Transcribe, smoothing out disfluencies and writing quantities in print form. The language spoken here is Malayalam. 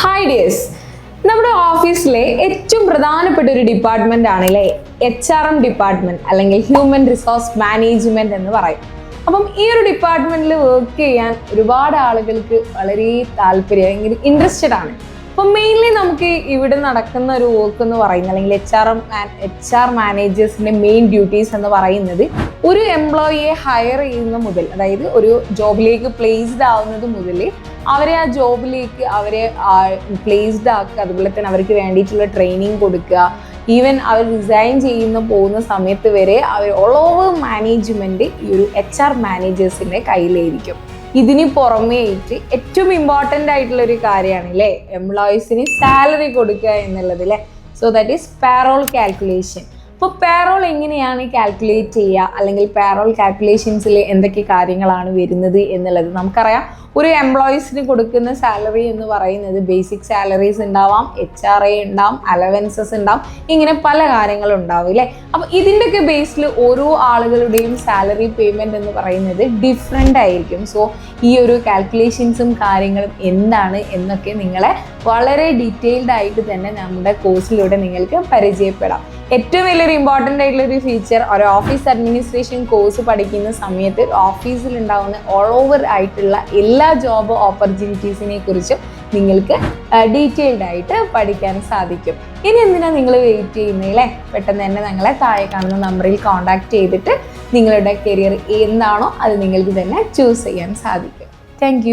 ഹായ് ഡിയേഴ്സ്, നമ്മുടെ ഓഫീസിലെ ഏറ്റവും പ്രധാനപ്പെട്ട ഒരു ഡിപ്പാർട്ട്മെന്റ് ആണല്ലേ HRM ഡിപ്പാർട്ട്മെന്റ് അല്ലെങ്കിൽ ഹ്യൂമൻ റിസോഴ്സ് മാനേജ്മെന്റ് എന്ന് പറയും. അപ്പം ഈ ഒരു ഡിപ്പാർട്ട്മെന്റിൽ വർക്ക് ചെയ്യാൻ ഒരുപാട് ആളുകൾക്ക് വളരെ താല്പര്യം, ഇൻട്രസ്റ്റഡ് ആണ്. അപ്പം മെയിൻലി നമുക്ക് ഇവിടെ നടക്കുന്ന ഒരു വർക്ക് എന്ന് പറയുന്നത് അല്ലെങ്കിൽ HR മാനേജേഴ്സിന്റെ മെയിൻ ഡ്യൂട്ടീസ് എന്ന് പറയുന്നത് ഒരു എംപ്ലോയിയെ ഹയർ ചെയ്യുന്ന മുതൽ, അതായത് ഒരു ജോബിലേക്ക് പ്ലേസ്ഡ് ആവുന്നത് മുതൽ അവരെ ആ ജോബിലേക്ക് പ്ലേസ്ഡ് ആക്കുക, അതുപോലെ തന്നെ അവർക്ക് വേണ്ടിയിട്ടുള്ള ട്രെയിനിങ് കൊടുക്കുക, ഈവൻ അവർ റിസൈൻ പോകുന്ന സമയത്ത് വരെ അവർ ഓൾ ഓവർ മാനേജ്മെന്റ് ഈ ഒരു HR മാനേജേഴ്സിന്റെ കയ്യിലായിരിക്കും. ഇതിന് പുറമേ ആയിട്ട് ഏറ്റവും ഇമ്പോർട്ടൻ്റ് ആയിട്ടുള്ള ഒരു കാര്യമാണ് അല്ലേ എംപ്ലോയീസിന് സാലറി കൊടുക്കുക എന്നുള്ളത് അല്ലേ. So that is payroll calculation. അപ്പോൾ പേറോൾ എങ്ങനെയാണ് കാൽക്കുലേറ്റ് ചെയ്യുക, അല്ലെങ്കിൽ പേറോൾ കാൽക്കുലേഷൻസിൽ എന്തൊക്കെ കാര്യങ്ങളാണ് വരുന്നത് എന്നുള്ളത് നമുക്കറിയാം. ഒരു എംപ്ലോയീസിന് കൊടുക്കുന്ന സാലറി എന്ന് പറയുന്നത് ബേസിക് സാലറീസ് ഉണ്ടാവാം, HRA ഉണ്ടാവും, അലവൻസസ് ഉണ്ടാവും, ഇങ്ങനെ പല കാര്യങ്ങളും ഉണ്ടാവും അല്ലേ. അപ്പോൾ ഇതിൻ്റെയൊക്കെ ബേസിൽ ഓരോ ആളുകളുടെയും സാലറി പേയ്മെൻറ്റ് എന്ന് പറയുന്നത് ഡിഫറെൻ്റ് ആയിരിക്കും. സോ ഈ ഒരു കാൽക്കുലേഷൻസും കാര്യങ്ങളും എന്താണ് എന്നൊക്കെ നിങ്ങളെ വളരെ ഡീറ്റെയിൽഡ് ആയിട്ട് തന്നെ നമ്മുടെ കോഴ്സിലൂടെ നിങ്ങൾക്ക് പരിചയപ്പെടാം. ഏറ്റവും വലിയൊരു ഇമ്പോർട്ടൻ്റ് ആയിട്ടുള്ളൊരു ഫീച്ചർ, ഒരു ഓഫീസ് അഡ്മിനിസ്ട്രേഷൻ കോഴ്സ് പഠിക്കുന്ന സമയത്ത് ഓഫീസിൽ ഉണ്ടാകുന്ന ഓൾ ഓവർ ആയിട്ടുള്ള എല്ലാ ജോബ് ഓപ്പർച്യൂണിറ്റീസിനെ കുറിച്ചും നിങ്ങൾക്ക് ഡീറ്റെയിൽഡ് ആയിട്ട് പഠിക്കാൻ സാധിക്കും. ഇനി എന്തിനാണ് നിങ്ങൾ വെയിറ്റ് ചെയ്യുന്നതില്ലേ, പെട്ടെന്ന് തന്നെ നിങ്ങളെ താഴെ കാണുന്ന നമ്പറിൽ കോൺടാക്ട് ചെയ്തിട്ട് നിങ്ങളുടെ കരിയർ എന്താണോ അത് നിങ്ങൾക്ക് തന്നെ ചൂസ് ചെയ്യാൻ സാധിക്കും. താങ്ക്